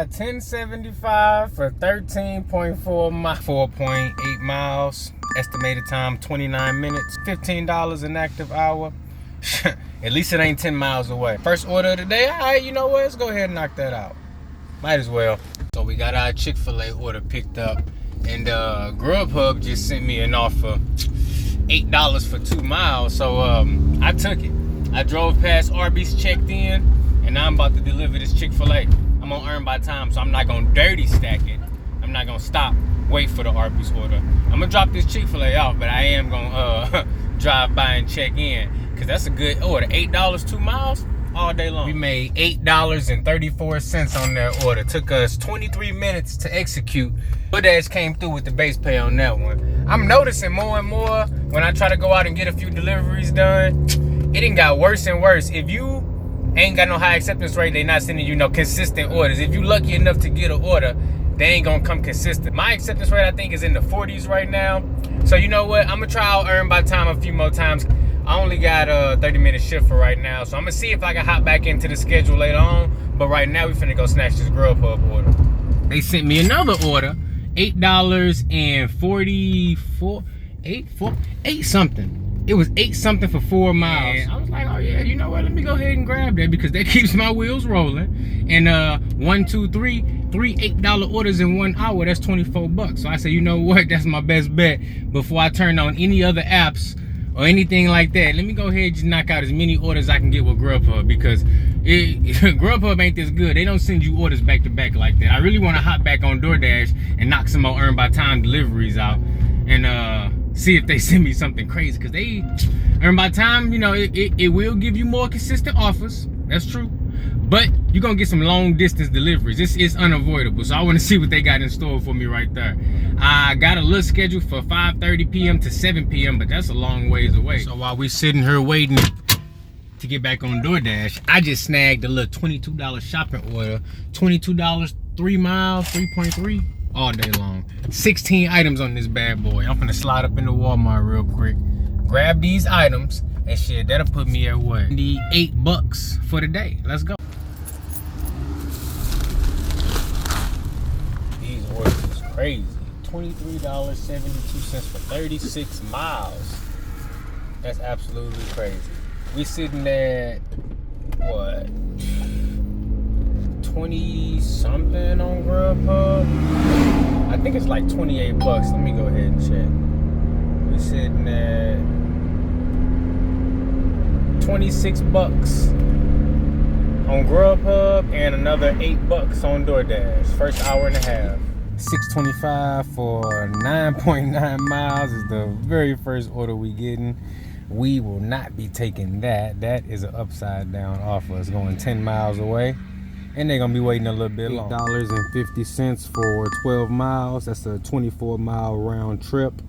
$10.75 for 13.4 miles, 4.8 miles. Estimated time 29 minutes, $15 an active hour. At least it ain't 10 miles away. First order of the day. All right, you know what? Let's go ahead and knock that out. Might as well. So we got our Chick-fil-A order picked up, and Grubhub just sent me an offer, $8 for 2 miles. So I took it. I drove past Arby's, checked in, and now I'm about to deliver this Chick-fil-A. I'm gonna earn by time, so I'm not gonna dirty stack it. I'm not gonna stop, wait for the Arby's order. I'm gonna drop this Chick-fil-A off, but I am gonna drive by and check in, because that's a good order. $8, 2 miles, all day long. We made $8.34 on that order. Took us 23 minutes to execute. DoorDash came through with the base pay on that one. I'm noticing more and more when I try to go out and get a few deliveries done, it done got worse and worse. If you ain't got no high acceptance rate, they not sending you no consistent orders. If you lucky enough to get an order, they ain't gonna come consistent. My acceptance rate, I think, is in the 40s right now. So you know what? I'm gonna try out earn by time a few more times. I only got a 30-minute shift for right now, so I'm gonna see if I can hop back into the schedule later on. But right now, we finna go snatch this Grubhub order. They sent me another order, $8.44, eight something. It was 8 something for 4 miles. And I was like, oh yeah, you know what? Let me go ahead and grab that, because that keeps my wheels rolling. And 1, 2, 3 $8 orders in 1 hour. That's 24 bucks. So I said, you know what? That's my best bet before I turn on any other apps or anything like that. Let me go ahead and just knock out as many orders as I can get with Grubhub, because Grubhub ain't this good. They don't send you orders back to back like that. I really want to hop back on DoorDash and knock some more earn by time deliveries out, and see if they send me something crazy, because they earn by time, you know, it will give you more consistent offers. That's true. But you're gonna get some long distance deliveries. This is unavoidable. So I want to see what they got in store for me right there. I got a little schedule for 5:30 p.m. to 7 p.m., but that's a long ways away. So while we sitting here waiting to get back on DoorDash, I just snagged a little $22 shopping order. $22, 3 miles, 3.3. all day long. 16 items on this bad boy. I'm finna slide up into Walmart real quick, grab these items, and shit, that'll put me at what? $8 for the day. Let's go. These orders is crazy. $23.72 for 36 miles. That's absolutely crazy. We sitting at what? 20 something on Grubhub. I think it's like 28 bucks. Let me go ahead and check. We sitting at 26 bucks on Grubhub and another 8 bucks on DoorDash. First hour and a half. $6.25 for 9.9 miles is the very first order we getting. We will not be taking that. That is an upside down offer. It's going 10 miles away, and they're gonna be waiting a little bit long. $8.50 for 12 miles. That's a 24-mile round trip.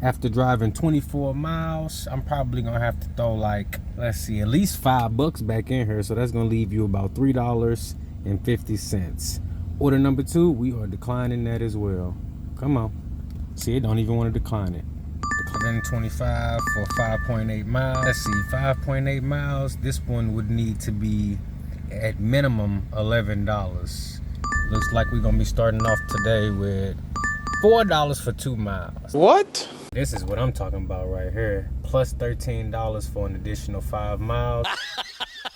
After driving 24 miles, I'm probably gonna have to throw, like, let's see, at least $5 back in here. So that's gonna leave you about $3.50. Order number 2, we are declining that as well. Come on. See, it don't even want to decline it. Then 25 for 5.8 miles. Let's see, 5.8 miles. This one would need to be at minimum $11. Looks like we're gonna be starting off today with $4 for 2 miles. What? This is what I'm talking about right here. Plus $13 for an additional 5 miles.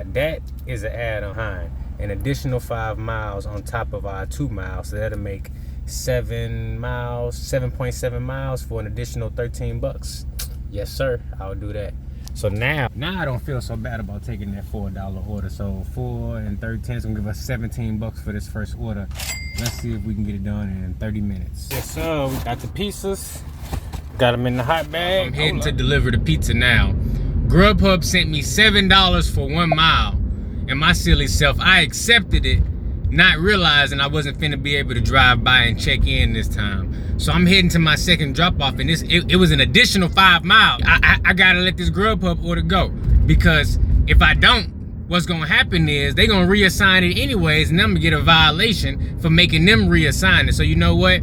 That is an add-on behind. An additional 5 miles on top of our 2 miles. So that'll make 7 miles, 7.7 miles for an additional $13. Yes, sir. I'll do that. So now I don't feel so bad about taking that $4 order. So 4 and 13 is gonna give us $17 for this first order. Let's see if we can get it done in 30 minutes. Yes, sir. We got the pizzas. Got them in the hot bag. I'm heading to deliver the pizza now. Grubhub sent me $7 for 1 mile. And my silly self, I accepted it, not realizing I wasn't finna be able to drive by and check in this time. So I'm heading to my second drop off, and it was an additional 5 miles. I gotta let this Grubhub order go, because if I don't, what's gonna happen is they gonna reassign it anyways, and I'm gonna get a violation for making them reassign it. So you know what?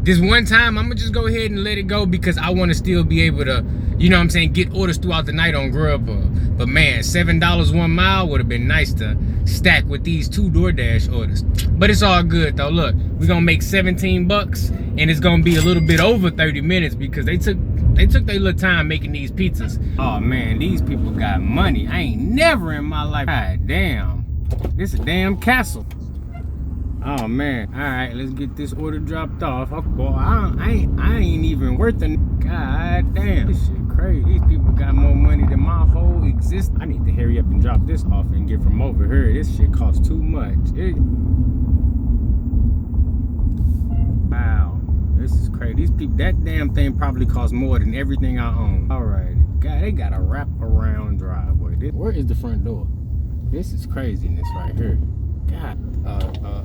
This one time, I'm gonna just go ahead and let it go because I want to still be able to, you know what I'm saying, get orders throughout the night on Grubhub. But man, $7 1 mile would have been nice to stack with these 2 DoorDash orders. But it's all good though. Look, we're gonna make 17 bucks and it's gonna be a little bit over 30 minutes because they took their little time making these pizzas. Oh man, these people got money. I ain't never in my life. God damn, this is a damn castle. Oh man, all right, let's get this order dropped off. Oh, boy, I ain't even worth the. God damn, this shit crazy. These people got more money than my whole existence. I need to hurry up and drop this off and get from over here. This shit costs too much. Wow, this is crazy. These people, that damn thing probably costs more than everything I own. All right, God, they got a wrap around driveway. Where is the front door? This is craziness right here. God,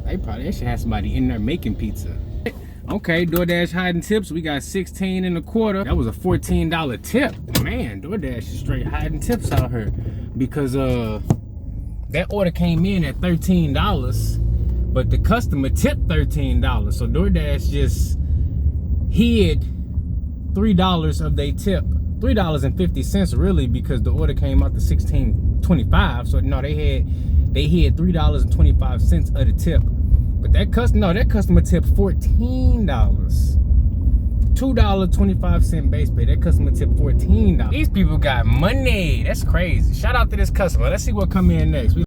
they should have somebody in there making pizza. Okay, DoorDash hiding tips. We got 16 1/4. That was a $14 tip. Man, DoorDash is straight hiding tips out here because that order came in at $13, but the customer tipped $13. So DoorDash just hid $3 of their tip. $3.50 really, because the order came out to $16.25. So no, they hid $3.25 of the tip. But that customer tipped $14. $2.25 base pay. That customer tipped $14. These people got money. That's crazy. Shout out to this customer. Let's see what come in next.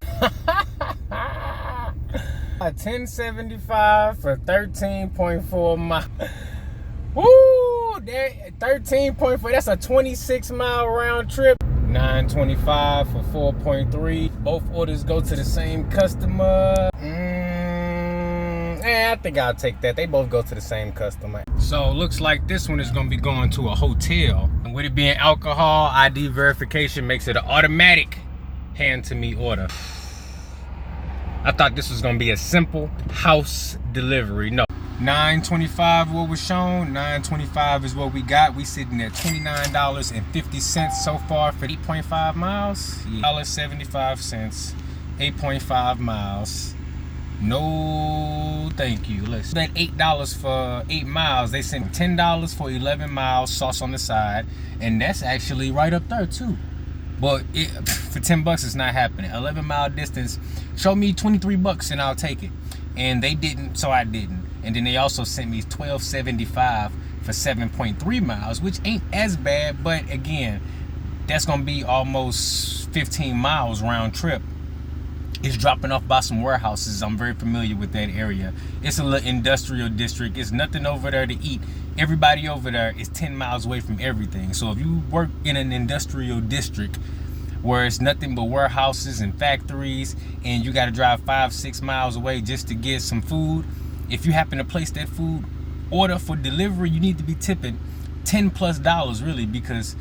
$10.75 for 13.4 miles. Woo! 13.4. That's a 26-mile round trip. $9.25 for 4.3. Both orders go to the same customer. I think I'll take that. They both go to the same customer. So looks like this one is gonna be going to a hotel. And with it being alcohol, ID verification makes it an automatic hand to me order. I thought this was gonna be a simple house delivery. No. $9.25 what was shown. $9.25 is what we got. We sitting at $29.50 so far for 8.5 miles. Yeah. $1.75, 8.5 miles. No, thank you. Let's bet $8 for 8 miles. They sent $10 for 11 miles, sauce on the side, and that's actually right up there too. But for 10 bucks, it's not happening. 11-mile distance. Show me 23 bucks and I'll take it. And they didn't, so I didn't. And then they also sent me $12.75 for 7.3 miles, which ain't as bad, but again, that's gonna be almost 15 miles round trip. It's dropping off by some warehouses. I'm very familiar with that area. It's a little industrial district. It's nothing over there to eat. Everybody over there is 10 miles away from everything. So if you work in an industrial district where it's nothing but warehouses and factories, and you gotta drive 5-6 miles away just to get some food, if you happen to place that food order for delivery, you need to be tipping $10+ really, because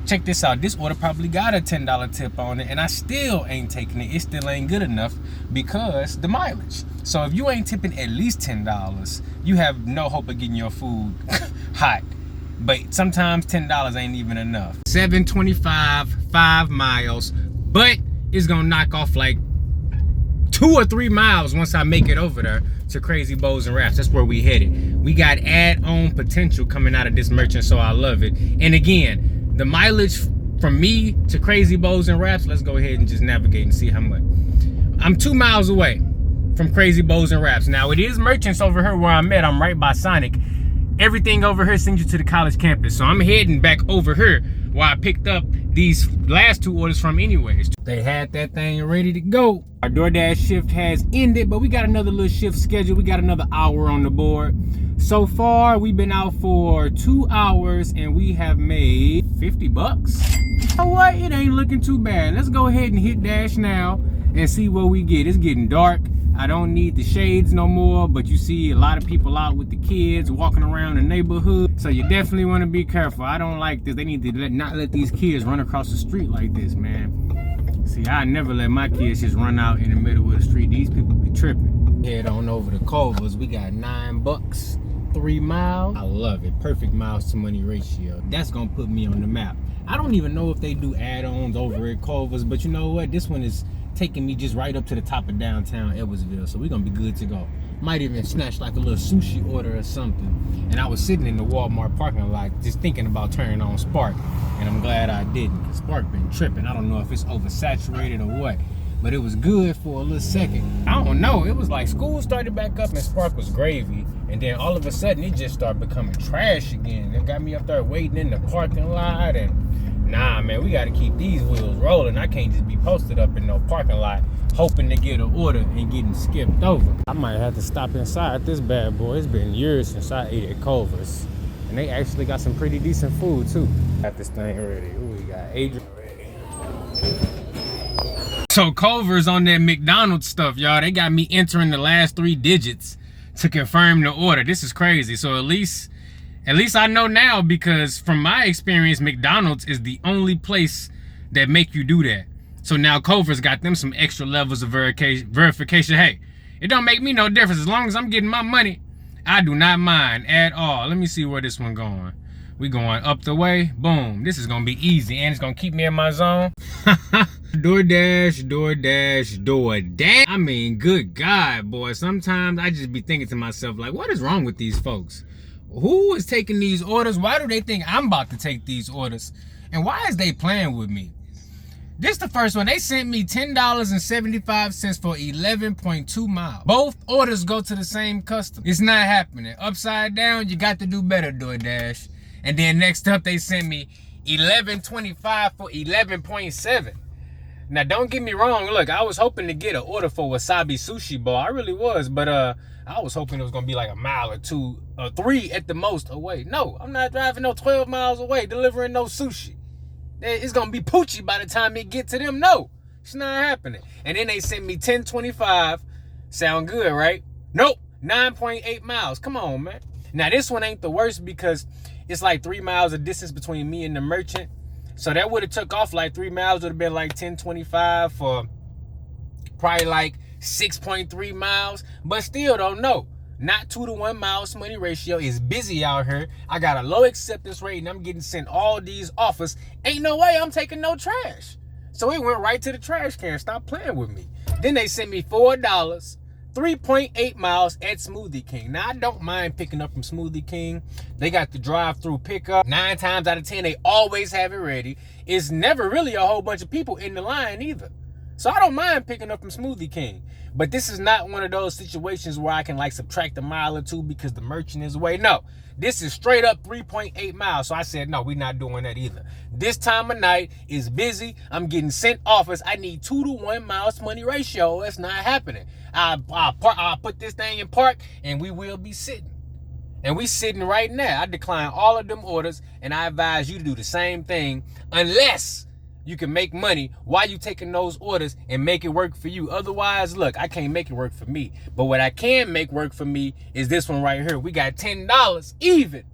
check this out, this order probably got a $10 tip on it and I still ain't taking it. It still ain't good enough because the mileage. So if you ain't tipping at least $10, you have no hope of getting your food hot. But sometimes $10 ain't even enough. $7.25, 5 miles, but it's gonna knock off like 2 or 3 miles once I make it over there to Crazy Bows and Wraps. That's where we headed. We got add-on potential coming out of this merchant, so I love it. And again, the mileage from me to Crazy Bows and Wraps, let's go ahead and just navigate and see how much. I'm 2 miles away from Crazy Bows and Wraps. Now it is merchants over here where I'm at. I'm right by Sonic. Everything over here sends you to the college campus. So I'm heading back over here where I picked up these last 2 orders from anyways. They had that thing ready to go. Our DoorDash shift has ended, but we got another little shift schedule. We got another hour on the board. So far, we've been out for 2 hours and we have made 50 bucks. You know what? It ain't looking too bad. Let's go ahead and hit Dash now and see what we get. It's getting dark. I don't need the shades no more, but you see a lot of people out with the kids walking around the neighborhood. So you definitely want to be careful. I don't like this. They need to not let these kids run across the street like this, man. See, I never let my kids just run out in the middle of the street. These people be tripping. Head on over to Culver's. We got 9 bucks, 3 miles. I love it. Perfect miles to money ratio. That's gonna put me on the map. I don't even know if they do add-ons over at Culver's, but you know what? This one is taking me just right up to the top of downtown Edwardsville. So we're gonna be good to go. Might even snatch like a little sushi order or something. And I was sitting in the Walmart parking lot just thinking about turning on Spark. And I'm glad I didn't, because Spark been tripping. I don't know if it's oversaturated or what, but it was good for a little second. I don't know, it was like school started back up and Spark was gravy. And then all of a sudden it just started becoming trash again. It got me up there waiting in the parking lot. And nah, man, we gotta keep these wheels rolling. I can't just be posted up in no parking lot hoping to get an order and getting skipped over. I might have to stop inside this bad boy. It's been years since I ate at Culver's. And they actually got some pretty decent food too. Got this thing ready. Ooh, we got Adrian ready. So Culver's on that McDonald's stuff, y'all. They got me entering the last 3 digits to confirm the order. This is crazy. So at least I know now, because from my experience, McDonald's is the only place that make you do that. So now Culver's got them some extra levels of verification. Hey, it don't make me no difference. As long as I'm getting my money, I do not mind at all. Let me see where this one going. We going up the way. Boom. This is gonna be easy, and it's gonna keep me in my zone. DoorDash. I mean, good God, boy. Sometimes I just be thinking to myself, like, what is wrong with these folks? Who is taking these orders? Why do they think I'm about to take these orders? And why is they playing with me? This the first one. They sent me $10.75 for 11.2 miles. Both orders go to the same customer. It's not happening. Upside down, you got to do better, DoorDash. And then next up, they sent me $11.25 for 11.7. Now, don't get me wrong. Look, I was hoping to get an order for wasabi sushi bar. I really was, but I was hoping it was gonna be like a mile or 2 or 3 at the most away. No, I'm not driving no 12 miles away delivering no sushi. It's gonna be poochie by the time it get to them. No, it's not happening. And then they sent me 10.25. Sound good, right? Nope, 9.8 miles. Come on, man. Now this one ain't the worst because it's like 3 miles of distance between me and the merchant. So that would have took off like 3 miles. Would have been like 10.25 for probably like 6.3 miles. But still don't know. Not 2-to-1 miles money ratio. Is busy out here. I got a low acceptance rate and I'm getting sent all these offers. Ain't no way I'm taking no trash. So it went right to the trash can. Stop playing with me. Then they sent me $4, 3.8 miles at Smoothie King. Now I don't mind picking up from Smoothie King. They got the drive-through pickup. 9 times out of 10, they always have it ready. It's never really a whole bunch of people in the line either. So I don't mind picking up from Smoothie King. But this is not one of those situations where I can like subtract a mile or 2 because the merchant is away. No, this is straight up 3.8 miles. So I said, no, we're not doing that either. This time of night is busy. I'm getting sent offers. I need 2-to-1 miles money ratio. It's not happening. I'll put this thing in park and we will be sitting. And we sitting right now. I decline all of them orders and I advise you to do the same thing unless you can make money while you taking those orders and make it work for you. Otherwise, look, I can't make it work for me. But what I can make work for me is this one right here. We got $10 even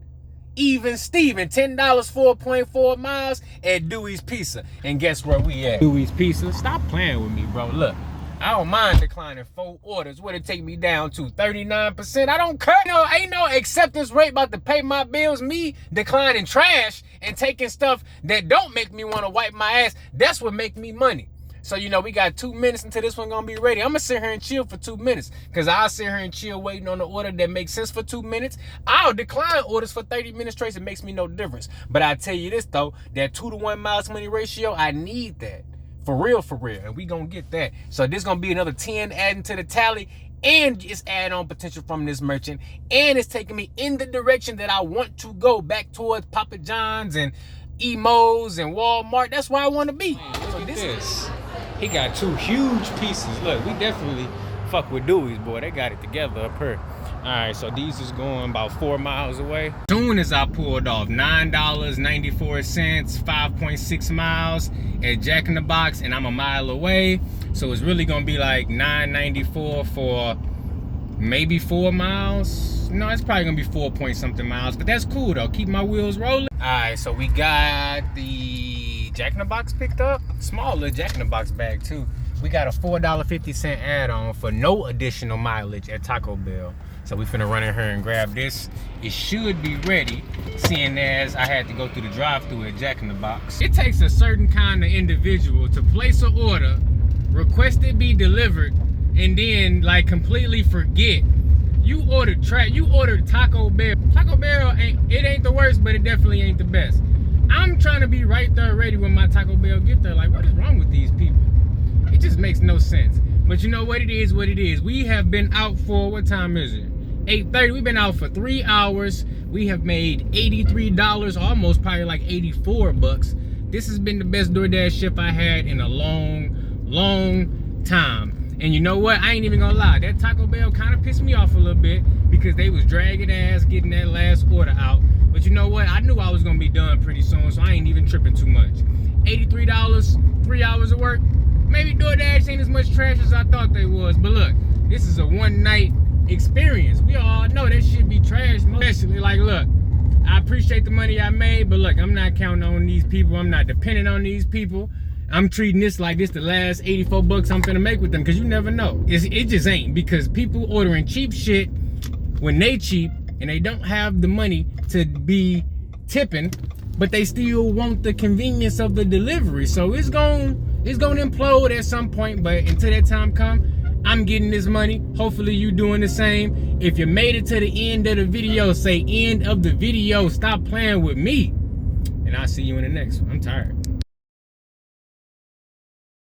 Steven, $10 4.4 miles at Dewey's Pizza. And guess where we at? Dewey's Pizza. Stop playing with me, bro. Look, I don't mind declining 4 orders. What it take me down to? 39%. I don't care. No, ain't no acceptance rate about to pay my bills. Me declining trash and taking stuff that don't make me want to wipe my ass. That's what make me money. So, you know, we got 2 minutes until this one gonna be ready. I'm gonna sit here and chill for 2 minutes because I'll sit here and chill waiting on the order that makes sense for 2 minutes. I'll decline orders for 30 minutes straight. It makes me no difference. But I tell you this, though, that 2-to-1 miles money ratio, I need that. For real. And we gonna get that. So this gonna be another 10 adding to the tally. And it's add on potential from this merchant. And it's taking me in the direction that I want to go, back towards Papa John's and Emo's and Walmart. That's where I want to be. Man, look at this. He got 2 huge pieces. Look, we definitely fuck with Dewey's, boy. They got it together up here. All right, so these is going about 4 miles away. Soon as I pulled off, $9.94, 5.6 miles at Jack in the Box, and I'm a mile away. So it's really gonna be like $9.94 for maybe 4 miles. No, it's probably gonna be 4 point something miles, but that's cool though. Keep my wheels rolling. All right, so we got the Jack in the Box picked up. Small little Jack in the Box bag too. We got a $4.50 add-on for no additional mileage at Taco Bell. So we finna run in here and grab this. It should be ready, seeing as I had to go through the drive-thru at Jack in the Box. It takes a certain kind of individual to place an order request it be delivered, and then like completely forget. You ordered Taco Bell. Taco Bell ain't the worst, but it definitely ain't the best. I'm trying to be right there ready when my Taco Bell get there. Like, what is wrong with these people? It just makes no sense. But you know what it is, what it is. We have been out for, what time is it? 8:30. We've been out for 3 hours. We have made $83, almost probably like 84 bucks. This has been the best DoorDash shift I had in a long time. And you know what? I ain't even gonna lie. That Taco Bell kind of pissed me off a little bit because they was dragging ass getting that last order out. But you know what? I knew I was gonna be done pretty soon, so I ain't even tripping too much. $83, 3 hours of work. Maybe DoorDash ain't as much trash as I thought they was. But look, this is a one-night experience. We all know that shit be trash. Especially, like, look, I appreciate the money I made, but look, I'm not counting on these people. I'm not depending on these people. I'm treating this like this the last 84 bucks I'm finna make with them, because you never know. It just ain't, because people ordering cheap shit when they cheap and they don't have the money to be tipping, but they still want the convenience of the delivery. So it's gonna implode at some point, but until that time come, I'm getting this money. Hopefully you doing the same. If you made it to the end of the video, say end of the video. Stop playing with me. And I'll see you in the next one. I'm tired.